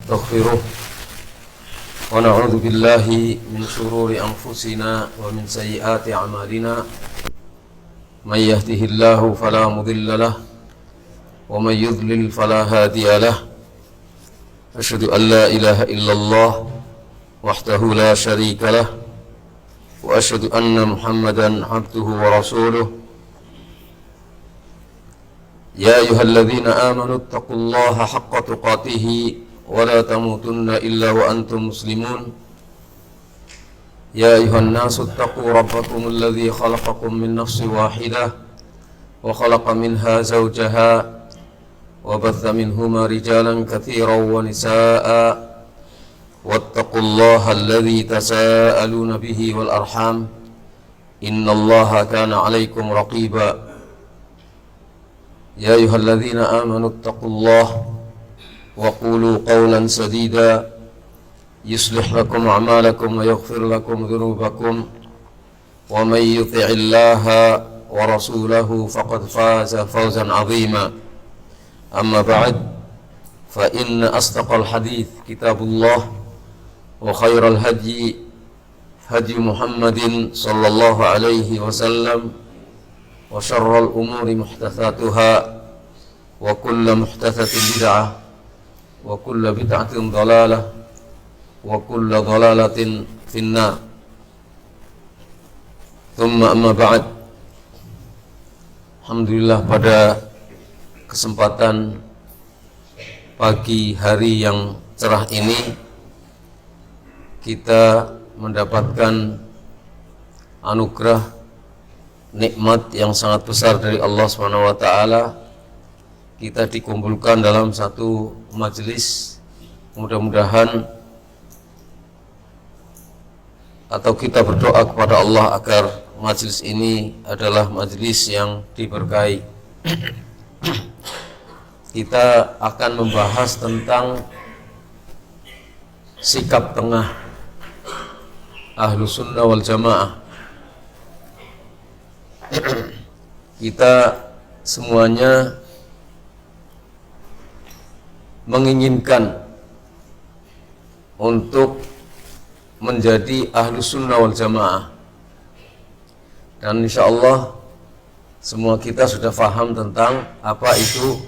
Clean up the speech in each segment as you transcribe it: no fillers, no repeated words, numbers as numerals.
ونستغفره ونعوذ بالله من شرور أنفسنا ومن سيئات أعمالنا من يهده الله فلا مضل له ومن يضلل فلا هادي له أشهد أن لا إله إلا الله وحده لا شريك له وأشهد أن محمدا عبده ورسوله يا أيها الذين آمنوا اتقوا الله حق تقاته ولا تموتن إلا وأنتم مسلمون يا أيها الناس اتقوا ربكم الذي خلقكم من نفس واحدة وخلق منها زوجها وبث منهما رجالا كثيرا ونساء واتقوا الله الذي تساءلون به والأرحام إن الله كان عليكم رقيبا يا أيها الذين آمنوا اتقوا الله وقولوا قولا سديدا يصلح لكم أعمالكم ويغفر لكم ذنوبكم ومن يطع الله ورسوله فقد فاز فوزا عظيما أما بعد فإن أصدق الحديث كتاب الله وخير الهدي هدي محمد صلى الله عليه وسلم وشر الأمور محدثاتها وكل محدثة بدعة وكل بدعة ضلالة وكل ضلالة في النار ثم أما بعد. Alhamdulillah, pada kesempatan pagi hari yang cerah ini kita mendapatkan anugerah nikmat yang sangat besar dari Allah Subhanahu wa taala. Kita dikumpulkan dalam satu majelis, mudah-mudahan atau kita berdoa kepada Allah agar majelis ini adalah majelis yang diberkahi. Kita akan membahas tentang sikap tengah Ahlus Sunnah wal Jamaah. Kita semuanya menginginkan untuk menjadi Ahlus Sunnah wal Jamaah, dan insyaallah semua kita sudah paham tentang apa itu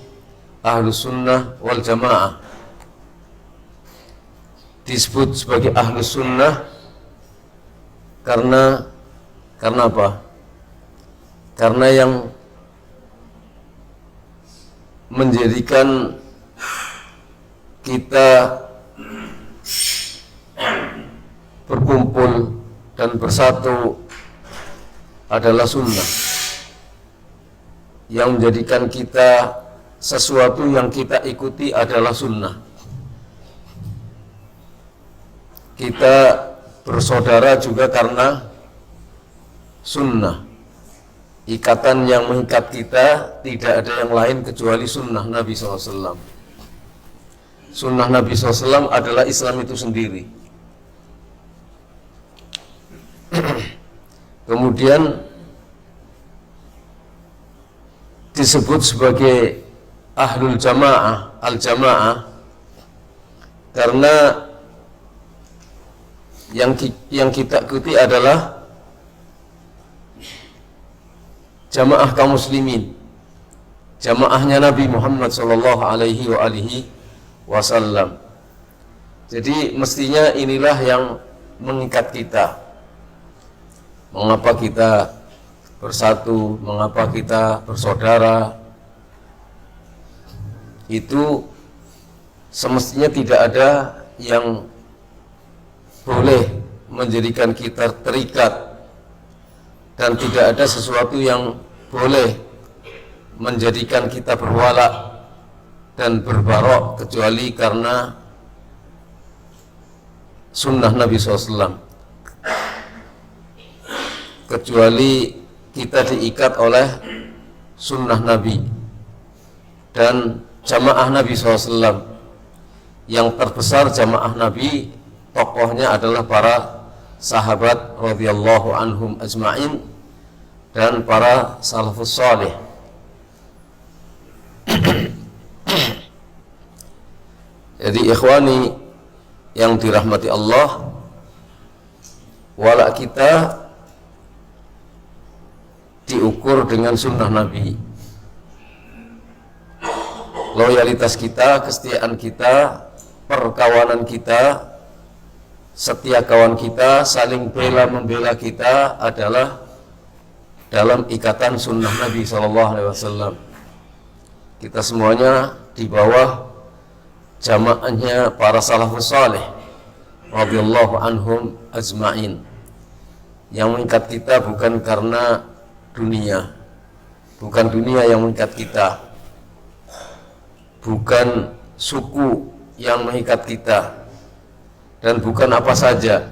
Ahlus Sunnah wal Jamaah. Disebut sebagai Ahlus Sunnah karena apa? Karena yang menjadikan kita berkumpul dan bersatu adalah sunnah. Yang menjadikan kita sesuatu yang kita ikuti adalah sunnah. Kita bersaudara juga karena sunnah. Ikatan yang mengikat kita tidak ada yang lain kecuali sunnah Nabi SAW. Sunnah Nabi SAW adalah Islam itu sendiri. Kemudian disebut sebagai Ahlul Jamaah, Al-Jamaah, karena yang kita ikuti adalah jamaah kaum muslimin, jamaahnya Nabi Muhammad sallallahu alaihi wasallam. Jadi mestinya inilah yang mengikat kita. Mengapa kita bersatu, mengapa kita bersaudara, itu semestinya tidak ada yang boleh menjadikan kita terikat, dan tidak ada sesuatu yang boleh menjadikan kita berwala dan berbarok kecuali karena sunnah Nabi SAW. Kecuali kita diikat oleh sunnah Nabi dan jamaah Nabi SAW. Yang terbesar jamaah Nabi, tokohnya adalah para sahabat radhiyallahu anhum ajma'in dan para salafus salih. Jadi ikhwani yang dirahmati Allah, wala kita diukur dengan sunnah Nabi. Loyalitas kita, kesetiaan kita, perkawanan kita, setia kawan kita, saling bela membela kita adalah dalam ikatan sunnah Nabi SAW. Kita semuanya di bawah jamaahnya para salafus salih radhiyallahu anhum ajma'in. Yang mengikat kita bukan karena dunia, bukan dunia yang mengikat kita, bukan suku yang mengikat kita, dan bukan apa saja,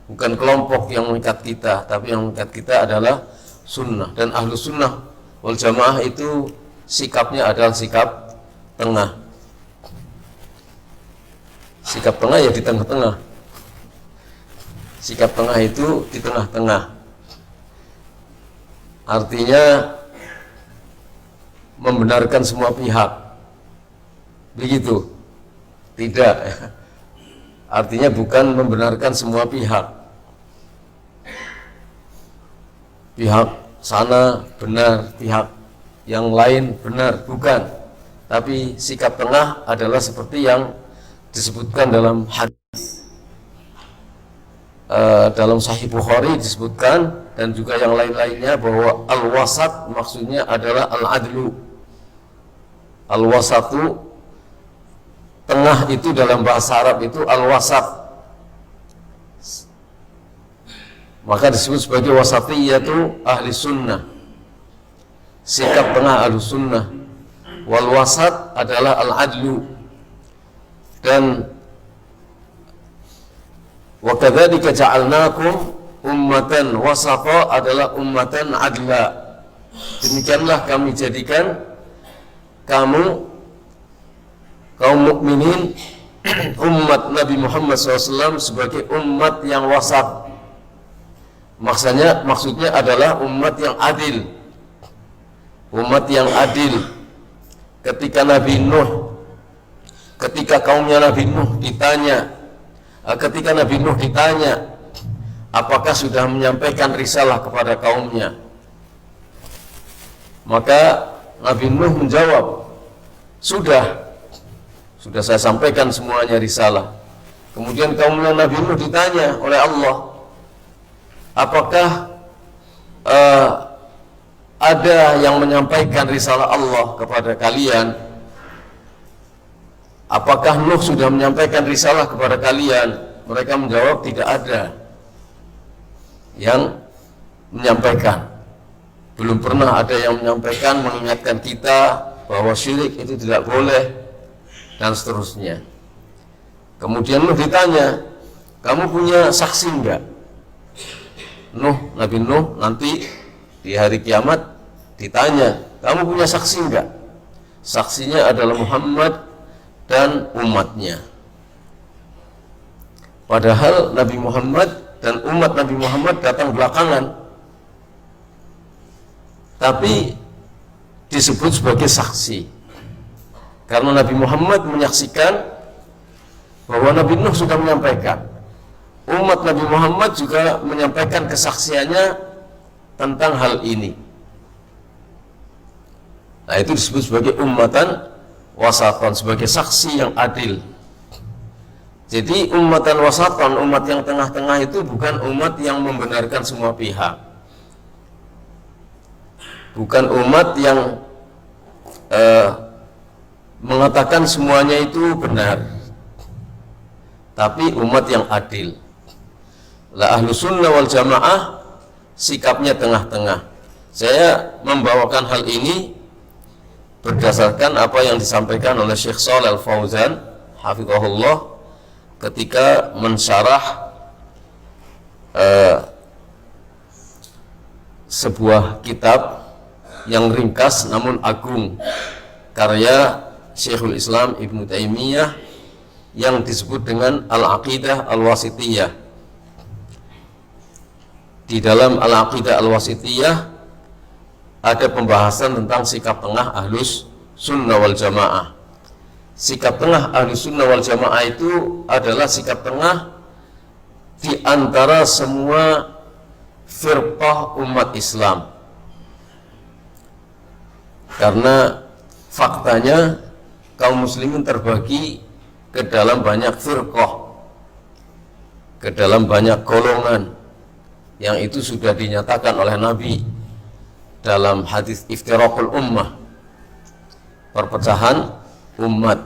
bukan kelompok yang mengikat kita, tapi yang mengikat kita adalah sunnah. Dan ahlu sunnah wal jamaah itu sikapnya adalah sikap tengah. Sikap tengah ya di tengah-tengah. Sikap tengah itu di tengah-tengah. Artinya membenarkan semua pihak. Begitu? Tidak. Artinya bukan membenarkan semua pihak. Pihak sana benar, pihak yang lain benar, bukan. Tapi sikap tengah adalah seperti yang disebutkan dalam hadis, dalam Sahih Bukhari disebutkan, dan juga yang lain-lainnya, bahwa al-wasat maksudnya adalah al-adlu. Al-wasatu, tengah itu dalam bahasa Arab itu al-wasat, maka disebut sebagai wasatiyatu ahli sunnah, sikap tengah ahli sunnah. Wal wasat adalah al-adlu. Dan wa kadzalika ja'alnakum ummatan wasata adalah ummatan adla. Demikianlah kami jadikan kamu kaum mukminin umat Nabi Muhammad SAW sebagai umat yang wasat. Maksudnya adalah umat yang adil. Umat yang adil. Ketika Nabi Nuh, ketika kaumnya Nabi Nuh ditanya, apakah sudah menyampaikan risalah kepada kaumnya, maka Nabi Nuh menjawab, sudah saya sampaikan semuanya risalah. Kemudian kaumnya Nabi Nuh ditanya oleh Allah, apakah ada yang menyampaikan risalah Allah kepada kalian? Apakah Nuh sudah menyampaikan risalah kepada kalian? Mereka menjawab, tidak ada yang menyampaikan. Belum pernah ada yang menyampaikan, mengingatkan kita bahwa syirik itu tidak boleh, dan seterusnya. Kemudian Nuh ditanya, kamu punya saksi enggak? Nabi Nuh nanti di hari kiamat ditanya, kamu punya saksi enggak? Saksinya adalah Muhammad dan umatnya. Padahal Nabi Muhammad dan umat Nabi Muhammad datang belakangan, tapi disebut sebagai saksi karena Nabi Muhammad menyaksikan bahwa Nabi Nuh sudah menyampaikan. Umat Nabi Muhammad juga menyampaikan kesaksiannya tentang hal ini. Nah, itu disebut sebagai ummatan wasatan, sebagai saksi yang adil. Jadi ummatan wasatan, umat yang tengah-tengah itu bukan umat yang membenarkan semua pihak, bukan umat yang mengatakan semuanya itu benar, tapi umat yang adil. La ahlu sunnah wal jamaah sikapnya tengah-tengah. Saya membawakan hal ini berdasarkan apa yang disampaikan oleh Syekh Shalih Al-Fauzan hafizahullah ketika mensyarah sebuah kitab yang ringkas namun agung, karya Syekhul Islam Ibnu Taimiyah yang disebut dengan Al-Aqidah Al-Wasithiyah. Di dalam Al-Aqidah Al-Wasithiyah ada pembahasan tentang sikap tengah ahlus sunnah wal jamaah. sikap tengah ahlu sunnah wal jamaah itu adalah sikap tengah di antara semua firqah umat Islam. Karena faktanya kaum muslimin terbagi ke dalam banyak firqah, ke dalam banyak golongan, yang itu sudah dinyatakan oleh Nabi dalam hadis iftiraqul ummah, perpecahan umat.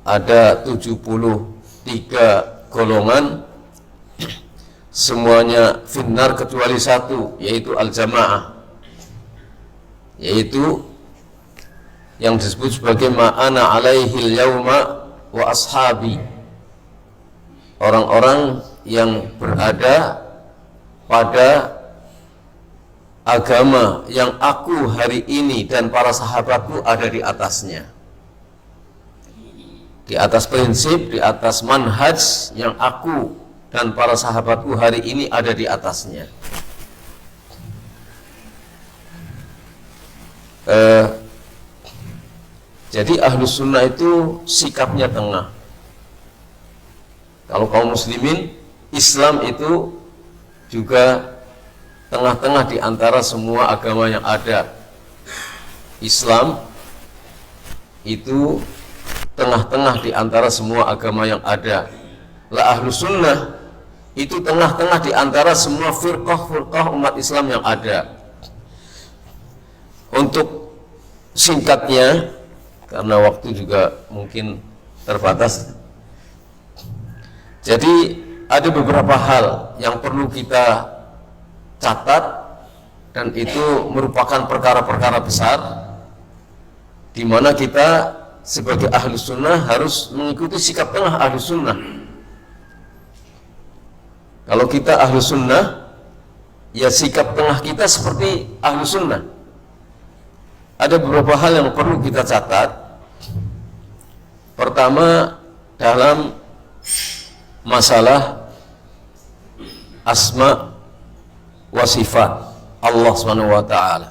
Ada 73 golongan, semuanya finnar kecuali satu, yaitu al-jamaah, yaitu yang disebut sebagai ma'ana alaihil yauma wa ashabi, orang-orang yang berada pada agama yang aku hari ini dan para sahabatku ada di atasnya, di atas prinsip, di atas manhaj yang aku dan para sahabatku hari ini ada di atasnya. Jadi ahlus sunnah itu sikapnya tengah. Kalau kaum muslimin, Islam itu juga tengah-tengah di antara semua agama yang ada. Islam itu tengah-tengah di antara semua agama yang ada. Lah ahlus sunnah itu tengah-tengah di antara semua firqah umat Islam yang ada. Untuk singkatnya, karena waktu juga mungkin terbatas, jadi ada beberapa hal yang perlu kita catat, dan itu merupakan perkara-perkara besar di mana kita sebagai ahlus sunnah harus mengikuti sikap tengah ahlus sunnah. Kalau kita ahlus sunnah, ya sikap tengah kita seperti ahlus sunnah. Ada beberapa hal yang perlu kita catat. Pertama, dalam masalah asma wa sifat Allah Subhanahu wa ta'ala.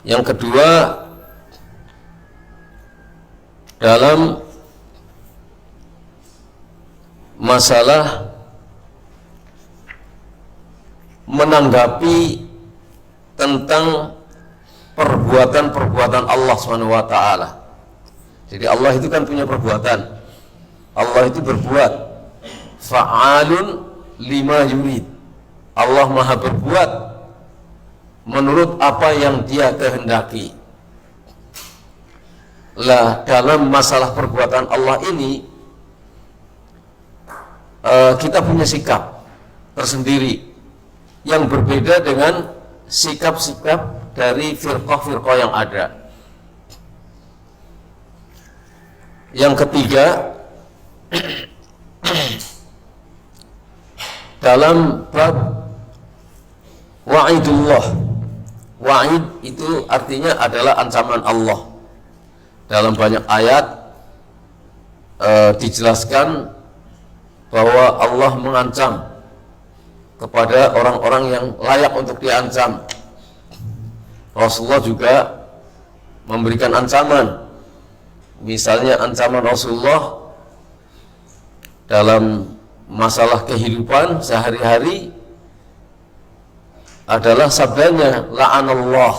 Yang kedua, dalam masalah menanggapi tentang perbuatan-perbuatan Allah Subhanahu wa ta'ala. Jadi Allah itu kan punya perbuatan. Allah itu berbuat, fa'alun lima yurid. Allah maha berbuat menurut apa yang dia kehendaki. Lah dalam masalah perbuatan Allah ini, kita punya sikap tersendiri yang berbeda dengan sikap-sikap dari firqah-firqah yang ada. Yang ketiga, dalam bab wa'idullah. Wa'id itu artinya adalah ancaman Allah. Dalam banyak ayat dijelaskan bahwa Allah mengancam kepada orang-orang yang layak untuk diancam. Rasulullah juga memberikan ancaman. Misalnya ancaman Rasulullah dalam masalah kehidupan sehari-hari adalah sabdanya, la'anallah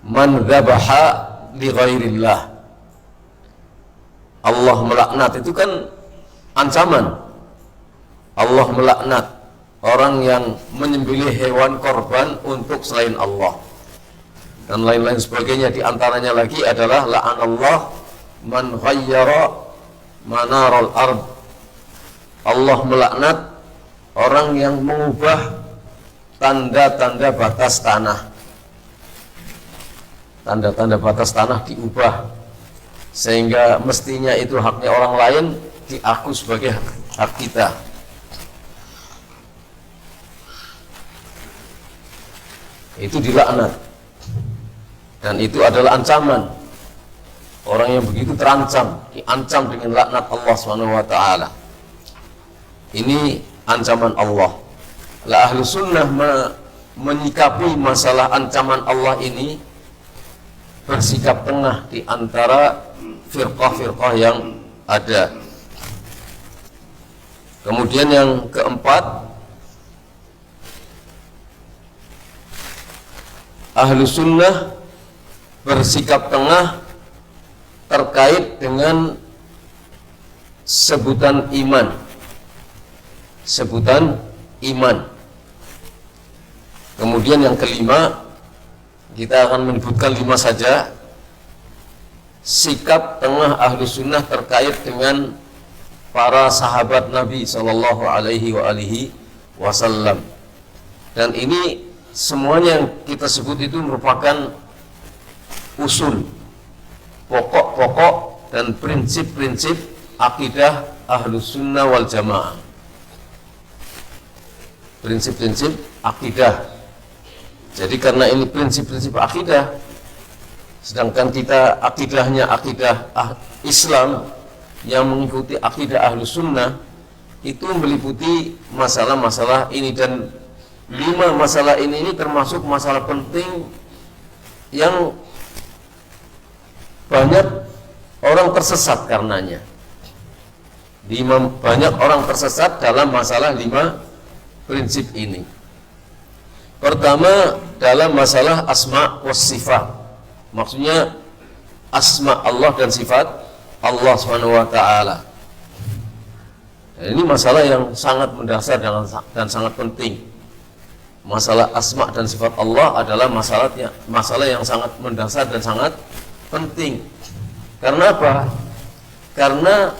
man dzabaha li ghairillah. Allah melaknat, itu kan ancaman. Allah melaknat orang yang menyembelih hewan korban untuk selain Allah dan lain-lain sebagainya. Di antaranya lagi adalah la'anallah man ghayyara manaral ard. Allah melaknat orang yang mengubah tanda-tanda batas tanah. Tanda-tanda batas tanah diubah sehingga mestinya itu haknya orang lain diaku sebagai hak kita. Itu dilaknat, dan itu adalah ancaman. Orang yang begitu terancam, diancam dengan laknat Allah Subhanahu wa ta'ala. Ini ancaman Allah. La ahlu sunnah menyikapi masalah ancaman Allah ini bersikap tengah di antara firqah-firqah yang ada. Kemudian yang keempat, ahlu sunnah bersikap tengah terkait dengan sebutan iman. Sebutan iman. Kemudian yang kelima, kita akan menyebutkan 5 saja. Sikap tengah ahlu sunnah terkait dengan para sahabat Nabi Sallallahu Alaihi Wasallam. Dan ini semuanya yang kita sebut itu merupakan usul, pokok-pokok dan prinsip-prinsip akidah ahlu sunnah wal jamaah. Prinsip-prinsip akidah. Jadi karena ini prinsip-prinsip akidah, sedangkan kita akidahnya akidah Islam yang mengikuti akidah ahlu sunnah, itu meliputi masalah-masalah ini, dan 5 masalah ini termasuk masalah penting yang banyak orang tersesat karenanya. Banyak orang tersesat dalam masalah 5 prinsip ini. Pertama, dalam masalah asma was sifat, maksudnya asma Allah dan sifat Allah Subhanahu wa taala. Ini masalah yang sangat mendasar dan sangat penting. Masalah asma dan sifat Allah adalah masalah yang sangat mendasar dan sangat penting. Karena apa? Karena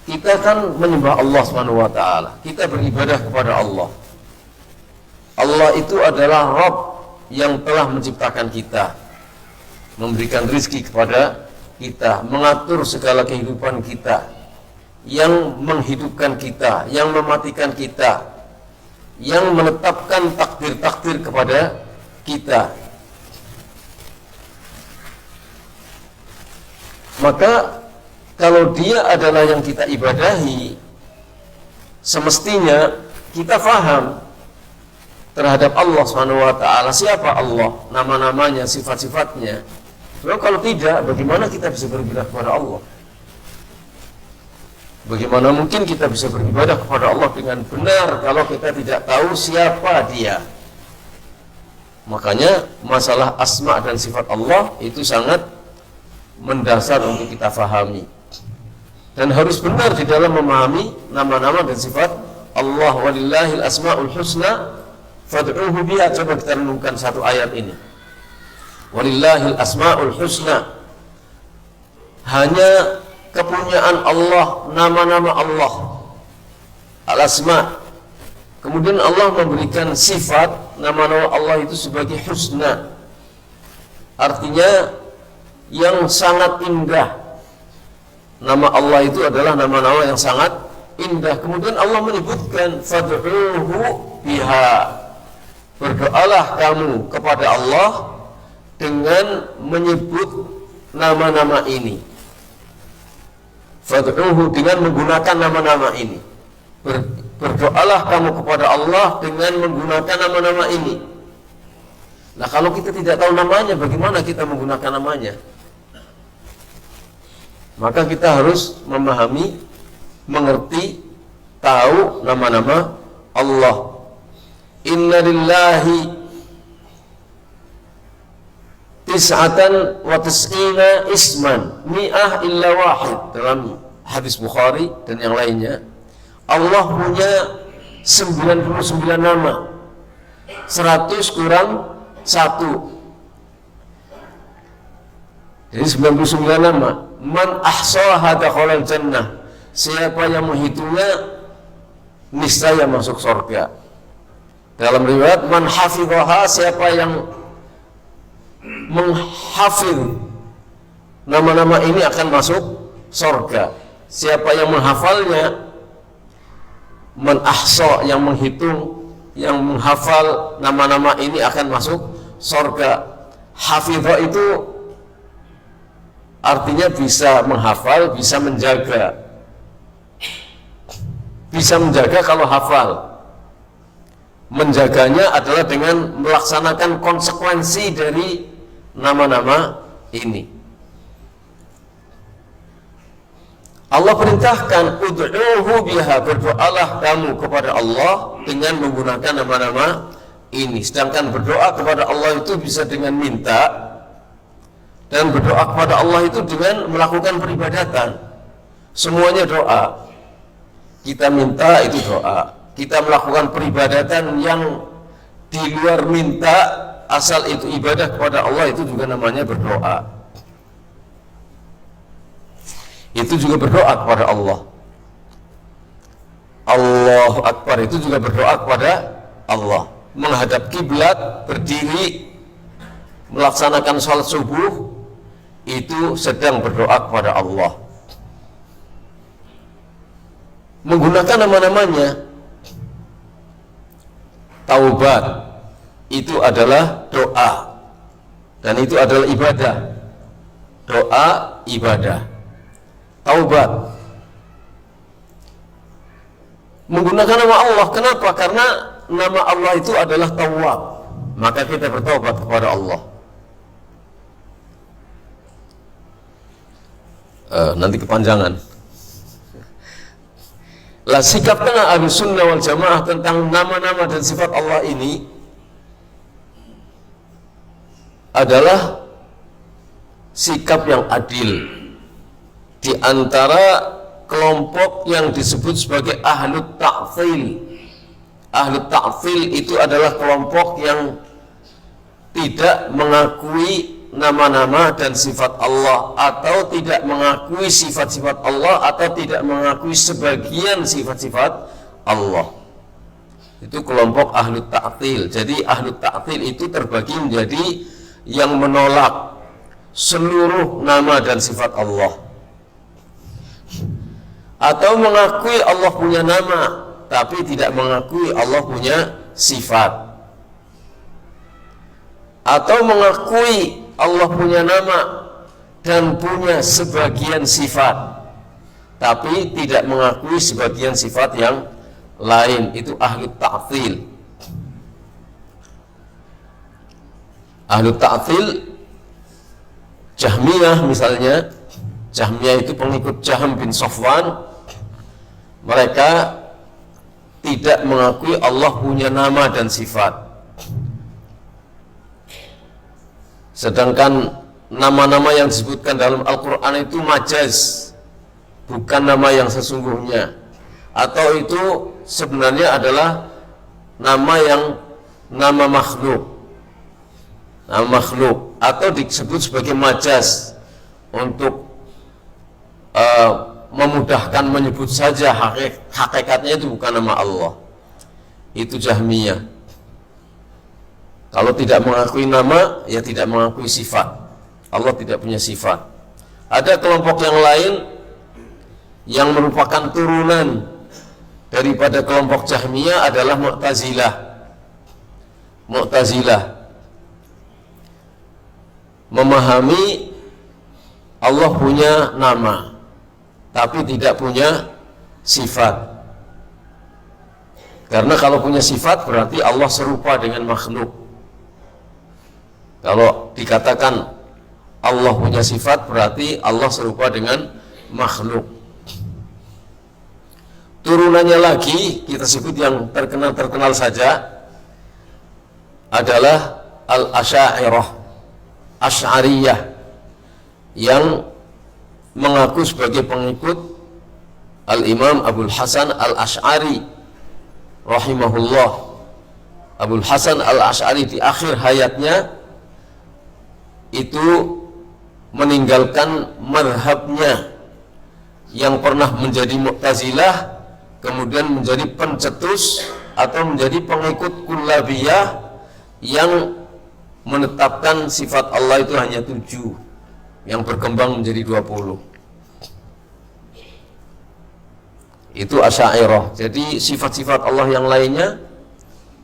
kita kan menyembah Allah Subhanahu wa taala. Kita beribadah kepada Allah. Allah itu adalah Rabb yang telah menciptakan kita, memberikan rizki kepada kita, mengatur segala kehidupan kita, yang menghidupkan kita, yang mematikan kita, yang menetapkan takdir-takdir kepada kita. Maka kalau dia adalah yang kita ibadahi, semestinya kita faham terhadap Allah Subhanahu wa taala, siapa Allah, nama-namanya, sifat-sifatnya. Kalau tidak, bagaimana kita bisa beribadah kepada Allah? Bagaimana mungkin kita bisa beribadah kepada Allah dengan benar kalau kita tidak tahu siapa Dia? Makanya masalah asma dan sifat Allah itu sangat mendasar untuk kita fahami, dan harus benar di dalam memahami nama-nama dan sifat Allah. Walillahil asmaul husna fad'uhu biha. Coba kita renungkan satu ayat ini. Walillahil asmaul husna, hanya kepunyaan Allah, nama-nama Allah, al-asma. Kemudian Allah memberikan sifat nama-nama Allah itu sebagai husna, artinya yang sangat indah. Nama Allah itu adalah nama-nama yang sangat indah. Kemudian Allah menyebutkan fad'uhu biha, berdoalah kamu kepada Allah dengan menyebut nama-nama ini. Fad'uhu, dengan menggunakan nama-nama ini. Berdoalah kamu kepada Allah dengan menggunakan nama-nama ini. Nah, kalau kita tidak tahu namanya, bagaimana kita menggunakan namanya? Maka kita harus memahami, mengerti, tahu nama-nama Allah. Inna lillahi tis'atan wa tis'ina isman mi'ah illa wahid, dalam hadis Bukhari dan yang lainnya. Allah punya 99 nama, 100 kurang 1, jadi 99 nama. Man ahsaha dakhalal jannah, siapa yang menghitungnya niscaya masuk surga. Dalam riwayat man hafidhaha, siapa yang menghafid nama-nama ini akan masuk surga. Siapa yang menghafalnya, man ahsa, yang menghitung, yang menghafal nama-nama ini akan masuk surga. Hafidhah itu artinya bisa menghafal, bisa menjaga. Bisa menjaga kalau hafal. Menjaganya adalah dengan melaksanakan konsekuensi dari nama-nama ini. Allah perintahkan ud'uhu biha, berdoalah kamu kepada Allah dengan menggunakan nama-nama ini. Sedangkan berdoa kepada Allah itu bisa dengan minta, dan berdoa kepada Allah itu dengan melakukan peribadatan. Semuanya doa. Kita minta itu doa. Kita melakukan peribadatan yang di luar minta, asal itu ibadah kepada Allah, itu juga namanya berdoa. Itu juga berdoa kepada Allah. Allahu Akbar itu juga berdoa kepada Allah. Menghadap kiblat, berdiri, melaksanakan sholat subuh, itu sedang berdoa kepada Allah. Menggunakan nama-namanya. Taubat itu adalah doa, dan itu adalah ibadah. Doa, ibadah. Taubat menggunakan nama Allah. Kenapa? Karena nama Allah itu adalah Tawwab. Maka kita bertaubat kepada Allah. Nanti kepanjangan. Lah, sikap tengah Ahlussunnah wal Jamaah tentang nama-nama dan sifat Allah ini adalah sikap yang adil di antara kelompok yang disebut sebagai Ahlut Ta'thil. Ahlut Ta'thil itu adalah kelompok yang tidak mengakui nama-nama dan sifat Allah, atau tidak mengakui sifat-sifat Allah, atau tidak mengakui sebagian sifat-sifat Allah. Itu kelompok Ahlut Ta'thil. Jadi Ahlut Ta'thil itu terbagi menjadi yang menolak seluruh nama dan sifat Allah, atau mengakui Allah punya nama tapi tidak mengakui Allah punya sifat, atau mengakui Allah punya nama dan punya sebagian sifat tapi tidak mengakui sebagian sifat yang lain. Itu Ahlu Ta'thil. Ahlu Ta'thil Jahmiyah misalnya. Jahmiyah itu pengikut Jahm bin Safwan. Mereka tidak mengakui Allah punya nama dan sifat. Sedangkan nama-nama yang disebutkan dalam Al-Quran itu majaz, bukan nama yang sesungguhnya. Atau itu sebenarnya adalah nama makhluk. Nama makhluk, atau disebut sebagai majaz untuk memudahkan menyebut saja, hakikatnya itu bukan nama Allah. Itu Jahmiyah. Kalau tidak mengakui nama, ya tidak mengakui sifat. Allah tidak punya sifat. Ada kelompok yang lain yang merupakan turunan daripada kelompok Jahmiyah adalah Mu'tazilah. Mu'tazilah memahami Allah punya nama tapi tidak punya sifat. Karena kalau punya sifat berarti Allah serupa dengan makhluk. Kalau dikatakan Allah punya sifat berarti Allah serupa dengan makhluk. Turunannya lagi kita sebut yang terkenal saja adalah Al-Asy'ariyah, Asy'ariyah, yang mengaku sebagai pengikut Al-Imam Abul Hasan Al-Asy'ari rahimahullah. Abul Hasan Al-Asy'ari di akhir hayatnya itu meninggalkan madhabnya yang pernah menjadi Mu'tazilah, kemudian menjadi pencetus atau menjadi pengikut Kullabiyah yang menetapkan sifat Allah itu hanya 7, yang berkembang menjadi 20. Itu Asy'ariyah. Jadi sifat-sifat Allah yang lainnya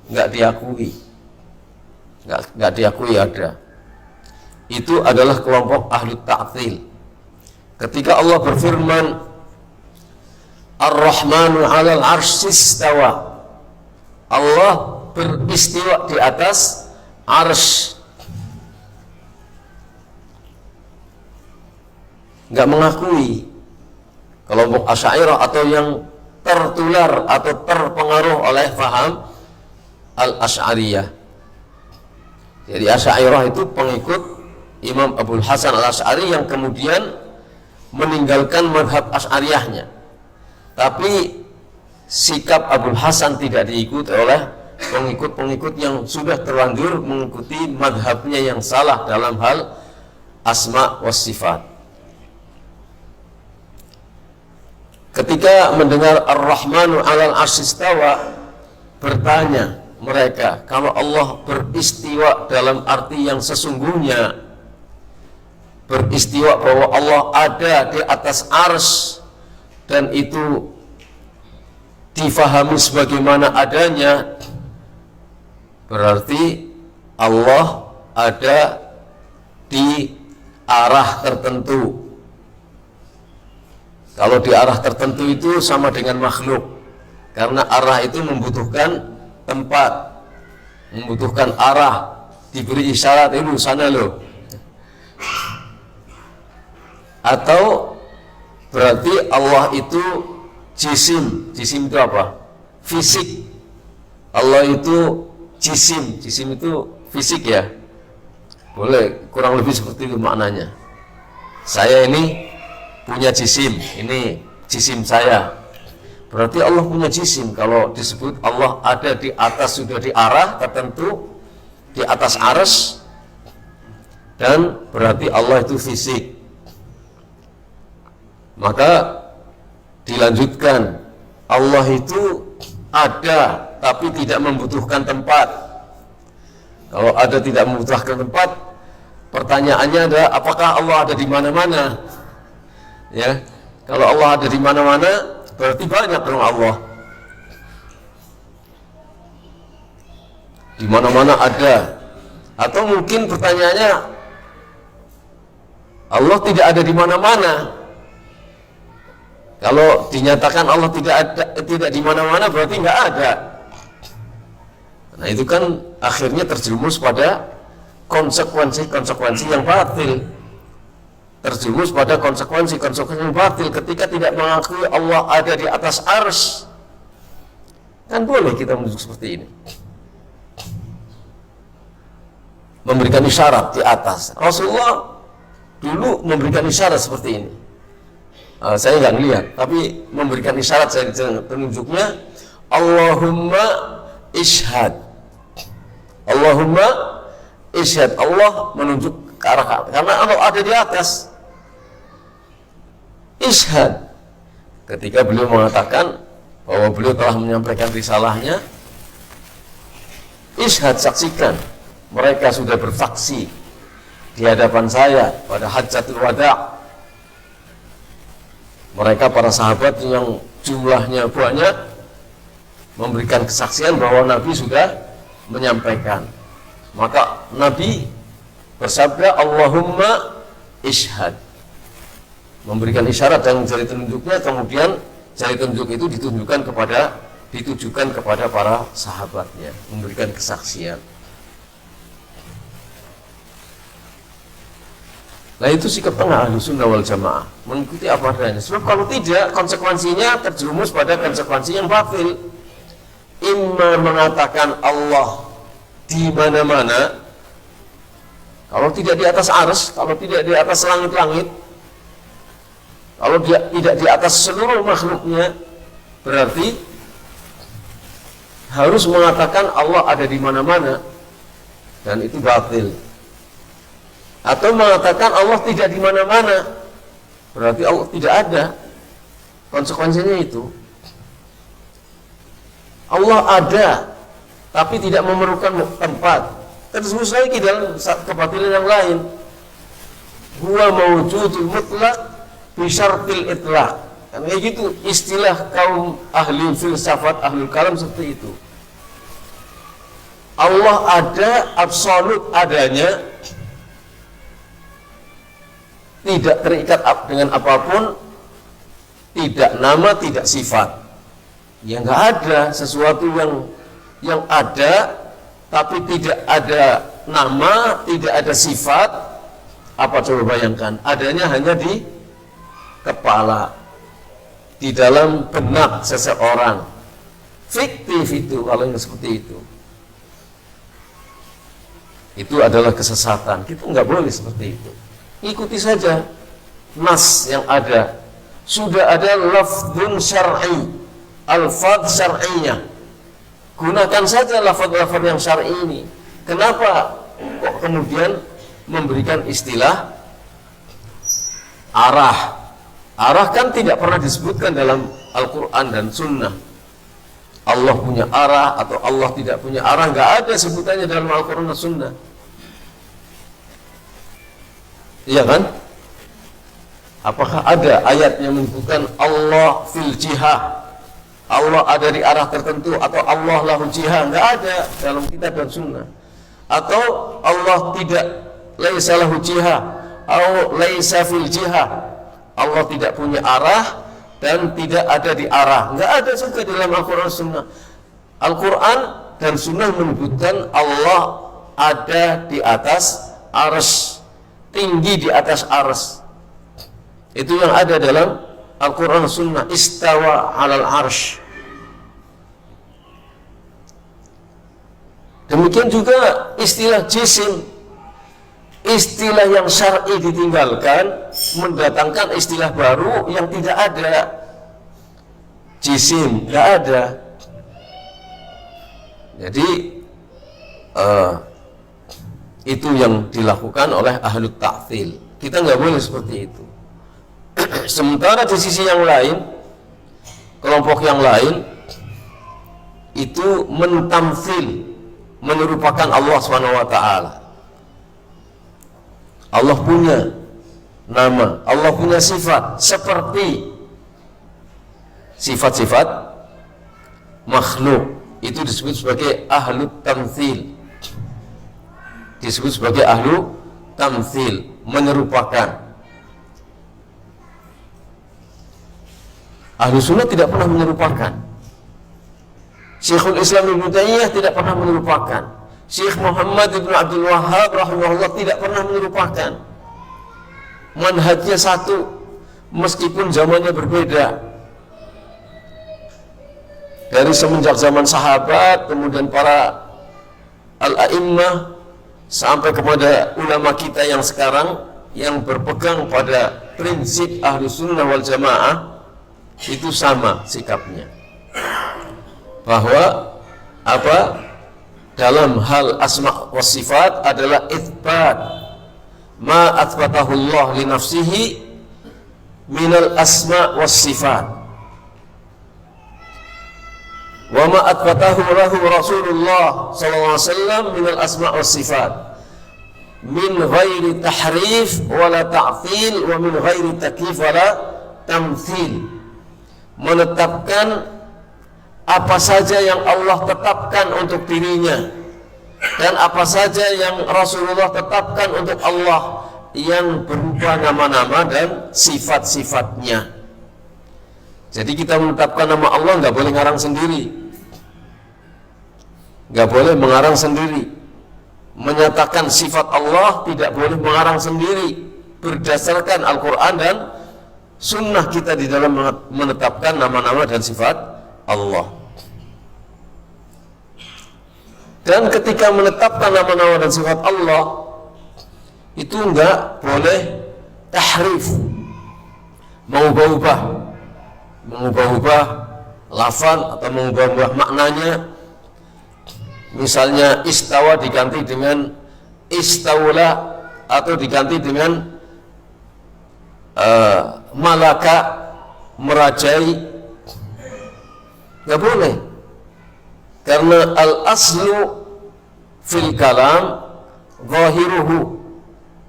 nggak diakui, nggak diakui ada. Itu adalah kelompok Ahlu Ta'thil. Ketika Allah berfirman Ar-Rahmanu 'alal 'arsy istawa, Allah beristiwa di atas arsy. nggak mengakui. Kelompok Asy'ariyah atau yang tertular atau terpengaruh oleh faham Al-Asy'ariyah. Jadi Asy'ariyah itu pengikut Imam Abul Hasan Al-Asy'ari yang kemudian meninggalkan madhab Asy'ariyahnya. Tapi sikap Abul Hasan tidak diikuti oleh pengikut-pengikut yang sudah terlanjur mengikuti madhabnya yang salah dalam hal asma was sifat. Ketika mendengar Ar-Rahmanu 'alal 'arsy istawa, bertanya mereka, kalau Allah beristiwa dalam arti yang sesungguhnya, beristiwa bahwa Allah ada di atas arsy dan itu difahami sebagaimana adanya, berarti Allah ada di arah tertentu. Kalau di arah tertentu itu sama dengan makhluk, karena arah itu membutuhkan tempat, membutuhkan arah, diberi isyarat, itu sana loh. Atau berarti Allah itu jisim. Jisim itu apa? Fisik. Allah itu jisim. Jisim itu fisik ya. Boleh kurang lebih seperti itu maknanya. Saya ini punya jisim, ini jisim saya. Berarti Allah punya jisim. Kalau disebut Allah ada di atas, sudah di arah tertentu, di atas arsy, dan berarti Allah itu fisik. Maka dilanjutkan, Allah itu ada tapi tidak membutuhkan tempat. Kalau ada tidak membutuhkan tempat, pertanyaannya adalah apakah Allah ada di mana-mana? Ya, kalau Allah ada di mana-mana, berarti banyak dong Allah. Di mana-mana ada. Atau mungkin pertanyaannya, Allah tidak ada di mana-mana. Kalau dinyatakan Allah tidak di mana-mana, berarti nggak ada. Nah itu kan akhirnya terjerumus pada konsekuensi-konsekuensi yang batil. Terjerumus pada konsekuensi-konsekuensi yang batil ketika tidak mengakui Allah ada di atas arsy. Kan boleh kita menunjuk seperti ini, memberikan isyarat di atas. Rasulullah dulu memberikan isyarat seperti ini. Saya nggak ngelihat, tapi memberikan isyarat, saya penunjuknya Allahumma ishhad. Allahumma ishhad. Allah menunjuk ke arah, karena Allah ada di atas. Ishhad. Ketika beliau mengatakan bahwa beliau telah menyampaikan risalahnya, ishhad, saksikan. Mereka sudah bersaksi di hadapan saya pada Hajjatul Wada'. Mereka para sahabat yang jumlahnya banyak memberikan kesaksian bahwa Nabi sudah menyampaikan. Maka Nabi bersabda Allahumma ishhad, memberikan isyarat dan jari telunjuknya, kemudian jari telunjuk itu ditujukan kepada para sahabatnya, memberikan kesaksian. Nah itu sikap tengah Ahlussunnah wal Jamaah, mengikuti apa adanya. Sebab kalau tidak, konsekuensinya terjerumus pada konsekuensi yang batil. Imma mengatakan Allah di mana-mana, kalau tidak di atas arsy, kalau tidak di atas langit-langit, kalau tidak di atas seluruh makhluknya, berarti harus mengatakan Allah ada di mana-mana, dan itu batil. Atau mengatakan Allah tidak di mana-mana, berarti Allah tidak ada. Konsekuensinya itu Allah ada tapi tidak memerlukan tempat. Terus lagi dalam kebatilan yang lain, huwa mawjudul mutlaq bi syartil itlaq. Kan kayak gitu istilah kaum ahli filsafat, ahli kalam seperti itu. Allah ada absolut adanya, tidak terikat dengan apapun, tidak nama, tidak sifat. Ya nggak ada sesuatu yang ada tapi tidak ada nama, tidak ada sifat. Apa coba bayangkan? Adanya hanya di kepala, di dalam benak seseorang. Fiktif itu kalau yang seperti itu. Itu adalah kesesatan. Kita nggak boleh seperti itu. Ikuti saja nas yang ada. Sudah ada lafdzun syar'i, alfadz syar'iyah. Gunakan saja lafadz-lafadz yang syar'i ini. Kenapa kok kemudian memberikan istilah arah? Arah kan tidak pernah disebutkan dalam Al-Quran dan Sunnah. Allah punya arah atau Allah tidak punya arah, nggak ada sebutannya dalam Al-Quran dan Sunnah. Iya kan? Apakah ada ayat yang menyebutkan Allah fil jihah, Allah ada di arah tertentu, atau Allah lahul jihah? Nggak ada dalam kitab dan Sunnah. Atau Allah tidak laisa lahu jihah atau laisa fil jihah, Allah tidak punya arah dan tidak ada di arah. Nggak ada juga dalam Al-Quran dan Sunnah. Al-Quran dan Sunnah menyebutkan Allah ada di atas arsy, tinggi di atas arsy. Itu yang ada dalam Al-Quran dan Sunnah. Istawa alal arsy. Demikian juga istilah jisim, istilah yang syar'i ditinggalkan, mendatangkan istilah baru yang tidak ada. Jisim tidak ada. Jadi itu yang dilakukan oleh ahlu ta'til. Kita nggak boleh seperti itu. Sementara di sisi yang lain, kelompok yang lain itu mentamfil, menyerupakan Allah SWT. Allah punya nama, Allah punya sifat seperti sifat-sifat makhluk. Itu disebut sebagai ahlu tamthil. Disebut sebagai ahlu tamthil, menyerupakan. Ahlu sunnah tidak pernah menyerupakan. Syekhul Islam Ibnu Taimiyah tidak pernah menyerupakan. Syekh Muhammad Ibn Abdul Wahhab rahimahullah tidak pernah menyerupakan. Manhajnya satu meskipun zamannya berbeda. Dari semenjak zaman sahabat, kemudian para al-a'immah, sampai kepada ulama kita yang sekarang yang berpegang pada prinsip ahlu sunnah wal jamaah, itu sama sikapnya. Bahwa dalam hal asma wa sifat adalah itsbat ma atsbatahu Allah li nafsihi minal asma was sifat wa ma atsbatahu lahu Rasulullah sallallahu alaihi wasallam minal asma was sifat min ghairi tahrif wala ta'til wa min ghairi takyif wala tamthil. Menetapkan apa saja yang Allah tetapkan untuk dirinya dan apa saja yang Rasulullah tetapkan untuk Allah yang berupa nama-nama dan sifat-sifatnya. Jadi kita menetapkan nama Allah nggak boleh ngarang sendiri, nggak boleh mengarang sendiri. Menyatakan sifat Allah tidak boleh mengarang sendiri, berdasarkan Al-Quran dan Sunnah kita di dalam menetapkan nama-nama dan sifat Allah. Dan ketika menetapkan nama-nama dan sifat Allah, itu enggak boleh tahrif, mengubah-ubah lafaz atau mengubah-ubah maknanya. Misalnya istawa diganti dengan istawla, atau diganti dengan malaka, merajai. Nggak boleh, karena al-aslu fil kalam zahiruhu,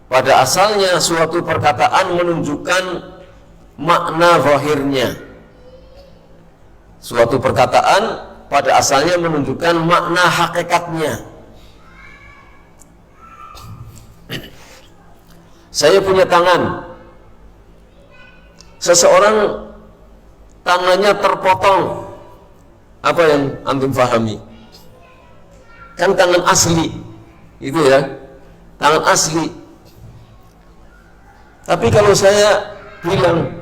pada asalnya suatu perkataan menunjukkan makna zahirnya. Suatu perkataan pada asalnya menunjukkan makna hakikatnya. Saya punya tangan, seseorang tangannya terpotong, apa yang antum pahami? Kan tangan asli, itu ya, tangan asli. Tapi kalau saya bilang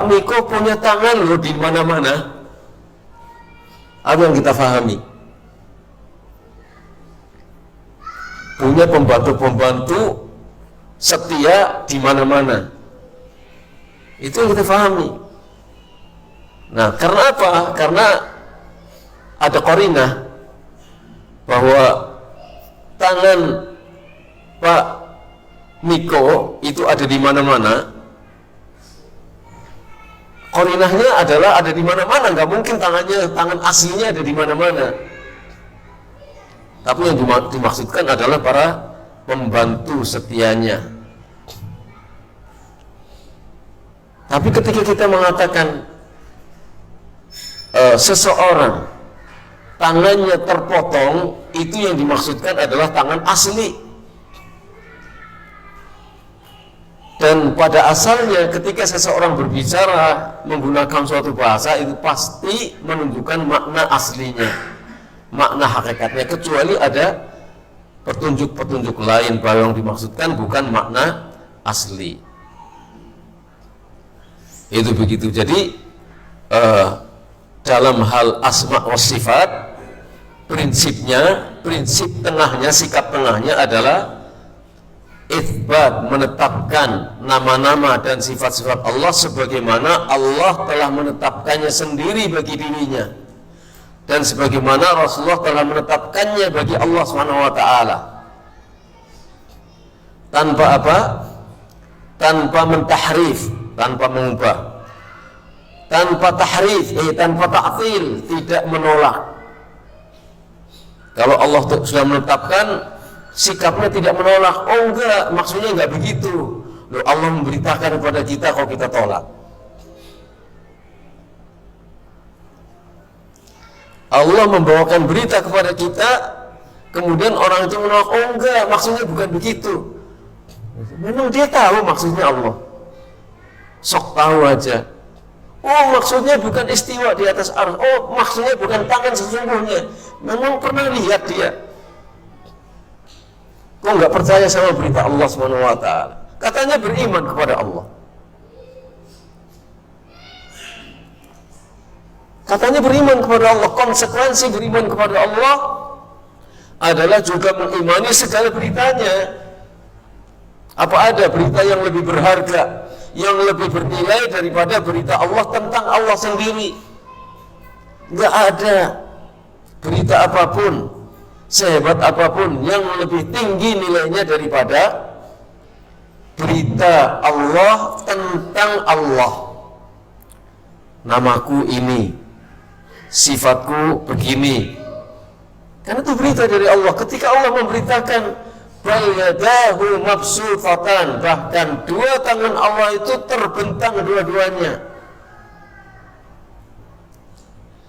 Pak Miko punya tangan loh di mana-mana. Apa yang kita pahami? Punya pembantu-pembantu setia di mana-mana. Itu yang kita pahami. Nah, karena apa? Karena ada qarinah bahwa tangan Pak Miko itu ada di mana-mana. Qarinahnya adalah ada di mana-mana, nggak mungkin tangan aslinya ada di mana-mana. Tapi yang dimaksudkan adalah para pembantu setianya. Tapi ketika kita mengatakan seseorang tangannya terpotong, itu yang dimaksudkan adalah tangan asli. Dan pada asalnya ketika seseorang berbicara menggunakan suatu bahasa, itu pasti menunjukkan makna aslinya, makna hakikatnya, kecuali ada petunjuk-petunjuk lain bahwa yang dimaksudkan bukan makna asli. Itu begitu. Jadi dalam hal asma wa sifat, prinsip tengahnya, sikap tengahnya adalah itsbat, menetapkan nama-nama dan sifat-sifat Allah sebagaimana Allah telah menetapkannya sendiri bagi dirinya, dan sebagaimana Rasulullah telah menetapkannya bagi Allah SWT. Tanpa apa? Tanpa mentahrif, tanpa mengubah, tanpa tahrif, tanpa ta'til, tidak menolak. Kalau Allah sudah menetapkan, sikapnya tidak menolak. Oh enggak, maksudnya enggak begitu. Loh, Allah memberitakan kepada kita kalau kita tolak. Allah membawakan berita kepada kita, kemudian orang itu menolak. Oh enggak, maksudnya bukan begitu. Memang dia tahu maksudnya Allah. Sok tahu aja. Oh maksudnya bukan istiwa di atas arsy. Oh maksudnya bukan tangan sesungguhnya. Memang pernah lihat dia. Kok nggak percaya sama berita Allah SWT? Katanya beriman kepada Allah. Katanya beriman kepada Allah. Konsekuensi beriman kepada Allah adalah juga mengimani segala beritanya. Apa ada berita yang lebih berharga, yang lebih bernilai daripada berita Allah tentang Allah sendiri? Nggak ada berita apapun, sehebat apapun, yang lebih tinggi nilainya daripada berita Allah tentang Allah. Namaku ini, sifatku begini. Karena itu berita dari Allah. Ketika Allah memberitakan bal yadahu mabsutatan, bahkan dua tangan Allah itu terbentang dua-duanya.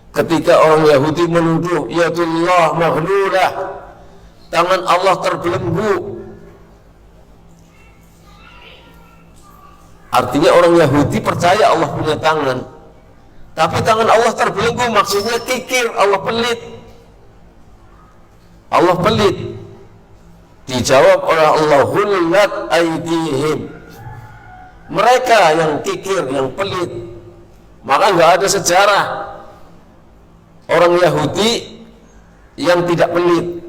Ketika orang Yahudi menuduh yadullah maghlulah, tangan Allah terbelenggu, artinya orang Yahudi percaya Allah punya tangan, tapi tangan Allah terbelenggu maksudnya kikir, Allah pelit. Allah pelit. Dijawab oleh Allah, hullat aydihim, mereka yang kikir, yang pelit. Maka nggak ada sejarah orang Yahudi yang tidak pelit.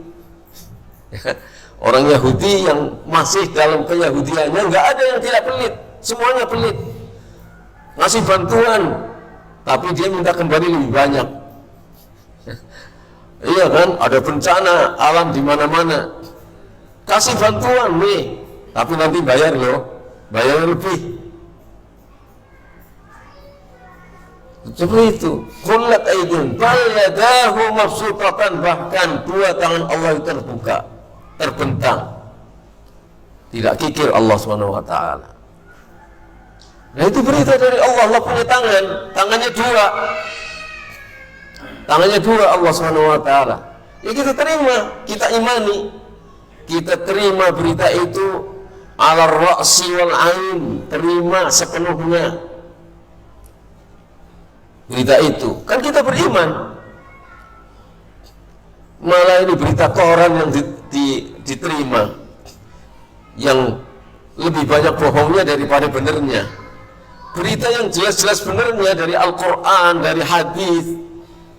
Orang Yahudi yang masih dalam keyahudiannya nggak ada yang tidak pelit, semuanya pelit. Ngasih bantuan, tapi dia minta kembali lebih banyak. Iya kan, ada bencana alam di mana-mana, kasih bantuan nih, tapi nanti bayar loh, bayar lebih. Seperti itu. Qullat aydin bal yadahu mabsutatan, bahkan dua tangan Allah itu terbuka, terbentang. Tidak kikir Allah SWT. Nah itu berita dari Allah. Allah punya tangan, tangannya dua. Tangannya dua Allah SWT. Ya kita terima, kita imani, kita terima berita itu ala ra'si wal ain, terima sepenuhnya berita itu. Kan kita beriman. Malah ini berita koran yang diterima, yang lebih banyak bohongnya daripada benernya. berita yang jelas-jelas benernya dari Al-Quran, dari hadis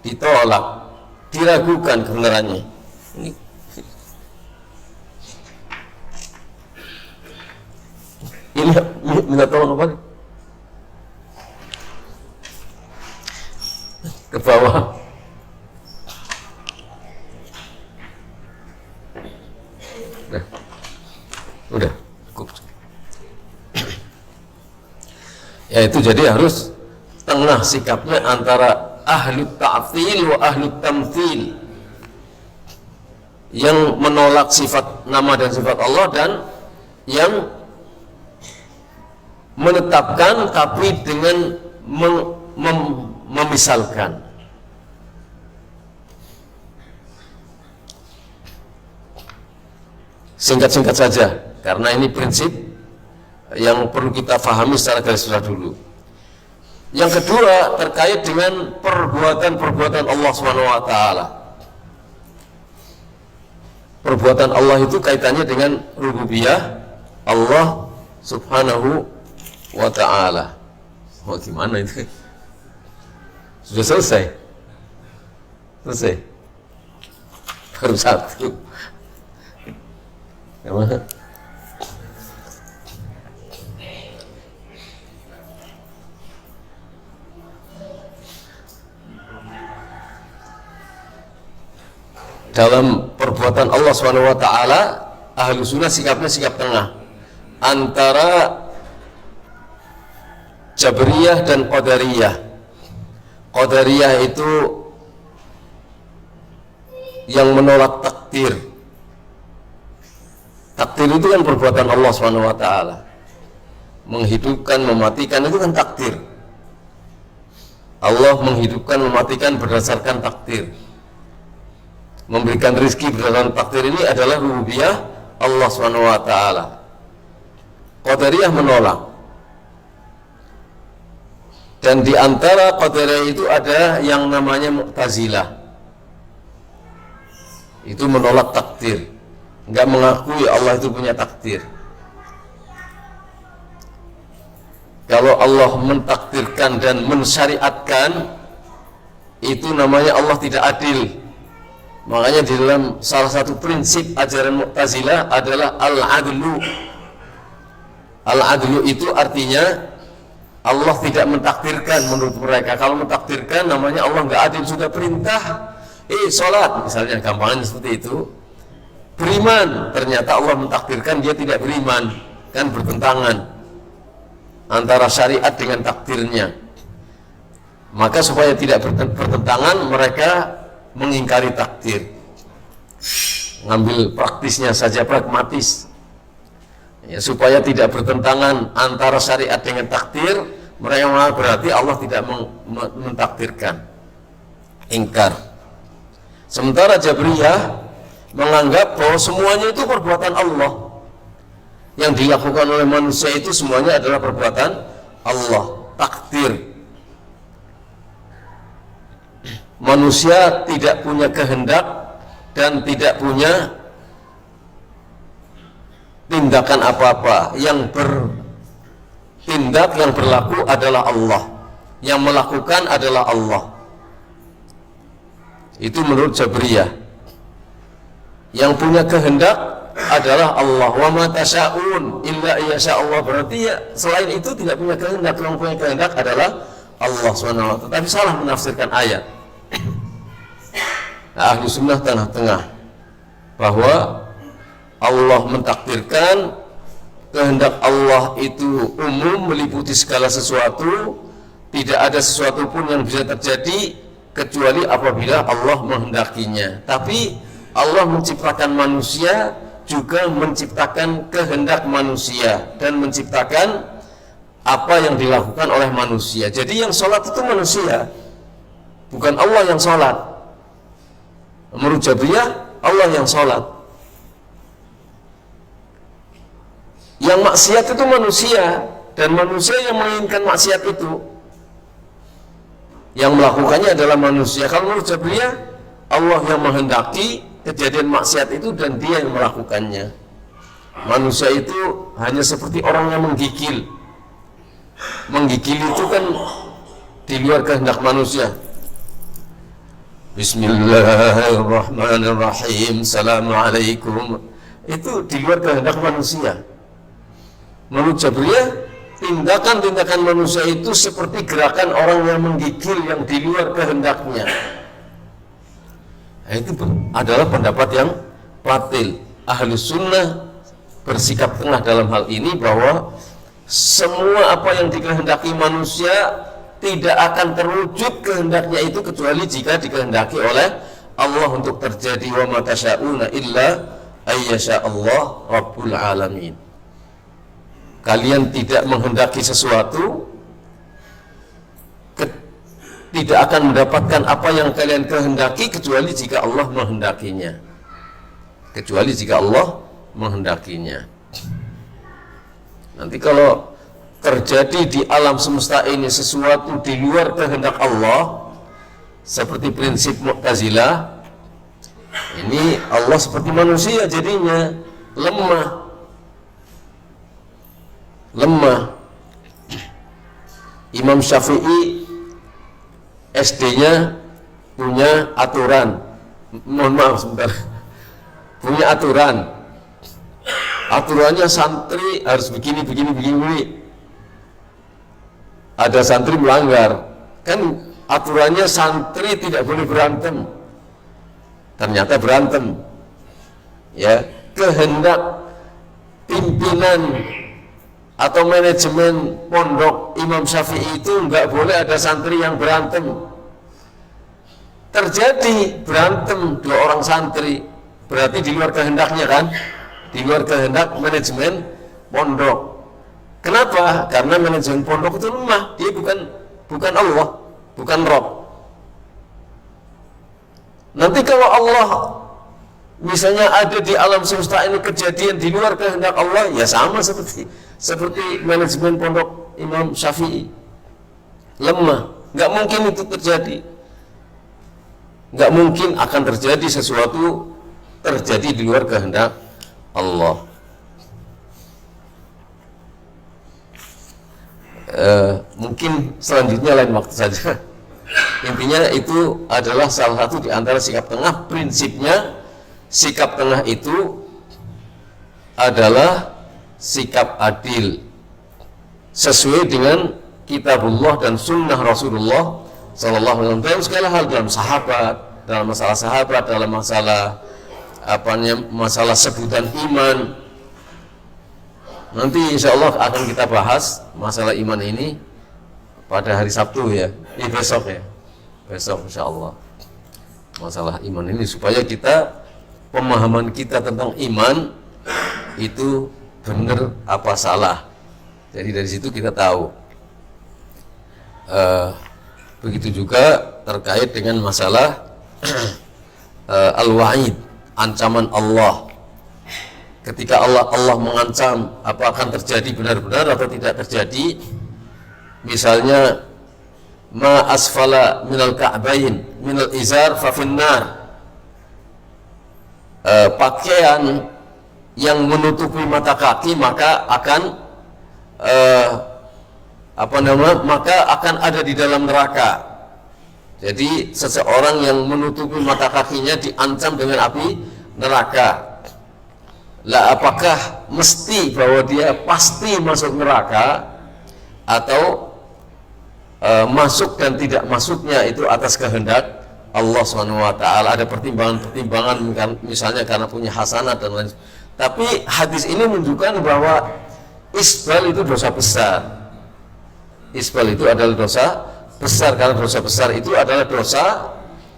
ditolak, diragukan kebenarannya. Ini minta tolong apa? Ke bawah. Udah cukup. Ya itu jadi harus tengah sikapnya antara ahlu ta'til wa ahlu tamthil, yang menolak sifat nama dan sifat Allah dan yang menetapkan tapi dengan memisalkan. Singkat-singkat saja, karena ini prinsip yang perlu kita fahami secara garis besar dulu. Yang kedua terkait dengan perbuatan-perbuatan Allah SWT. Perbuatan Allah itu kaitannya dengan rububiyah Allah Subhanahu wa ta'ala. Oh gimana itu? Sudah selesai? Selesai? Baru satu. Gimana? Dalam perbuatan Allah SWT, ahlu sunnah sikapnya sikap tengah antara Jabriyah dan Qadariyah. Qadariyah itu yang menolak takdir. Takdir itu kan perbuatan Allah SWT. Menghidupkan, mematikan itu kan takdir. Allah menghidupkan, mematikan berdasarkan takdir. Memberikan rezeki berdasarkan takdir ini adalah rububiyah Allah SWT. Qadariyah menolak. Dan di antara Qadariyah itu ada yang namanya Mu'tazilah. Itu menolak takdir, enggak mengakui Allah itu punya takdir. Kalau Allah mentakdirkan dan mensyariatkan, itu namanya Allah tidak adil. Makanya di dalam salah satu prinsip ajaran Mu'tazilah adalah al-adlu. Al-adlu itu artinya Allah tidak mentakdirkan menurut mereka. Kalau mentakdirkan namanya Allah nggak adil. Sudah perintah sholat misalnya, gampangnya seperti itu, beriman, ternyata Allah mentakdirkan dia tidak beriman, kan bertentangan antara syariat dengan takdirnya. Maka supaya tidak bertentangan, mereka mengingkari takdir, ngambil praktisnya saja, pragmatis ya, supaya tidak bertentangan antara syariat dengan takdir. Mereka berarti Allah tidak mentakdirkan, ingkar. Sementara Jabriyah menganggap bahwa semuanya itu perbuatan Allah, yang dilakukan oleh manusia itu semuanya adalah perbuatan Allah, takdir. Manusia tidak punya kehendak dan tidak punya tindakan apa-apa. Yang bertindak, yang berlaku adalah Allah, yang melakukan adalah Allah. Itu menurut Jabriyah. Yang punya kehendak adalah Allah. Wa ma tasyaun illa yasha Allah. Berarti ya selain itu tidak punya kehendak. Yang punya kehendak adalah Allah SWT. Tetapi salah menafsirkan ayat. Ahlu sunnah tengah-tengah, bahwa Allah mentakdirkan, kehendak Allah itu umum, meliputi segala sesuatu. Tidak ada sesuatu pun yang bisa terjadi kecuali apabila Allah menghendakinya. Tapi Allah menciptakan manusia, juga menciptakan kehendak manusia, dan menciptakan apa yang dilakukan oleh manusia. Jadi yang sholat itu manusia, bukan Allah yang sholat. Menurut Jabriyah, Allah yang sholat. Yang maksiat itu manusia, dan manusia yang menginginkan maksiat itu. Yang melakukannya adalah manusia. Kalau menurut Jabriyah, Allah yang menghendaki kejadian maksiat itu dan dia yang melakukannya. Manusia itu hanya seperti orang yang menggigil. menggigil itu kan di luar kehendak manusia. Bismillahirrahmanirrahim, Assalamualaikum, itu di luar kehendak manusia. Menurut Jabriyah, tindakan-tindakan manusia itu seperti gerakan orang yang menggigil yang di luar kehendaknya. Nah, itu adalah pendapat yang batil. Ahlu sunnah bersikap tengah dalam hal ini, bahwa semua apa yang dikehendaki manusia tidak akan terwujud kehendaknya itu kecuali jika dikehendaki oleh Allah untuk terjadi. Wa ma tasyauna illa ayyasha Allah rabbul alamin. Kalian tidak menghendaki sesuatu, tidak akan mendapatkan apa yang kalian kehendaki kecuali jika Allah menghendakinya. Kecuali jika Allah menghendakinya. Nanti kalau terjadi di alam semesta ini sesuatu di luar kehendak Allah, seperti prinsip Mu'tazilah, ini Allah seperti manusia jadinya lemah. Imam Syafi'i SD-nya punya aturan, punya aturannya santri harus begini. Ada santri melanggar, kan aturannya santri tidak boleh berantem, ternyata berantem. Ya, kehendak pimpinan atau manajemen pondok Imam Syafi'i itu nggak boleh ada santri yang berantem. Terjadi berantem 2 orang santri, berarti di luar kehendaknya kan, di luar kehendak manajemen pondok. Kenapa? Karena manajemen pondok itu lemah, dia bukan Allah, bukan Rabb. Nanti kalau Allah misalnya ada di alam semesta ini kejadian di luar kehendak Allah, ya sama seperti manajemen pondok Imam Syafi'i, lemah, nggak mungkin itu terjadi, nggak mungkin akan terjadi sesuatu terjadi di luar kehendak Allah. Mungkin selanjutnya lain waktu saja. Intinya itu adalah salah satu di antara sikap tengah. Prinsipnya sikap tengah itu adalah sikap adil sesuai dengan kitabullah dan sunnah Rasulullah sallallahu alaihi wasallam dalam segala hal, dalam sahabat, dalam masalah sahabat, dalam masalah masalah sebutan iman. Nanti insya Allah akan kita bahas masalah iman ini pada hari Sabtu ya, besok insya Allah masalah iman ini, supaya kita pemahaman kita tentang iman itu benar apa salah. Jadi dari situ kita tahu. Begitu juga terkait dengan masalah al-wa'id, ancaman Allah. Ketika Allah mengancam, apa akan terjadi benar-benar atau tidak terjadi. Misalnya ma asfala minal ka'bain minal izar fa finnar, pakaian yang menutupi mata kaki maka akan maka akan ada di dalam neraka. Jadi seseorang yang menutupi mata kakinya diancam dengan api neraka. Lah apakah mesti bahwa dia pasti masuk neraka, atau masuk dan tidak masuknya itu atas kehendak Allah SWT? Ada pertimbangan-pertimbangan, misalnya karena punya hasanah dan lain. Tapi hadis ini menunjukkan bahwa isbal itu dosa besar. Isbal itu adalah dosa besar, karena dosa besar itu adalah dosa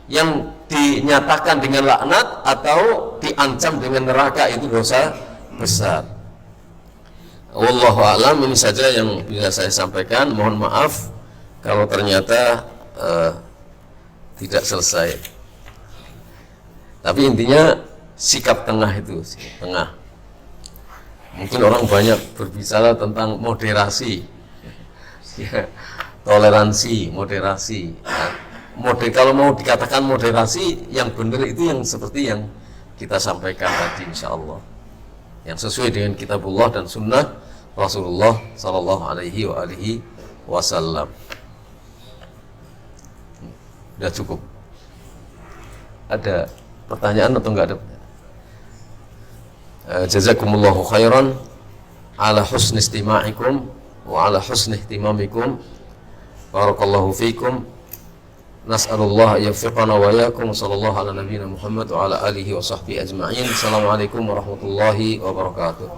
yang dinyatakan dengan laknat atau diancam dengan neraka, itu dosa besar. Wallahu a'lam. Ini saja yang bisa saya sampaikan. Mohon maaf kalau ternyata tidak selesai. Tapi intinya sikap tengah itu, sikap tengah. Mungkin orang banyak berbicara tentang moderasi, ya, toleransi, moderasi. Kalau mau dikatakan moderasi, yang benar itu yang seperti yang kita sampaikan tadi, insya Allah, yang sesuai dengan kitabullah dan sunnah Rasulullah sallallahu alaihi wa alihi wasallam. Sudah cukup. Ada pertanyaan atau enggak ada? Jazakumullahu khairan ala husni istima'ikum wa ala husni ihtimamikum. Barakallahu fikum. Nas'alullah yuwaffiqana wa iyyakum. Sallallahu ala nabiyyina Muhammad wa ala alihi wa sahbihi ajma'in. Assalamualaikum warahmatullahi wabarakatuh.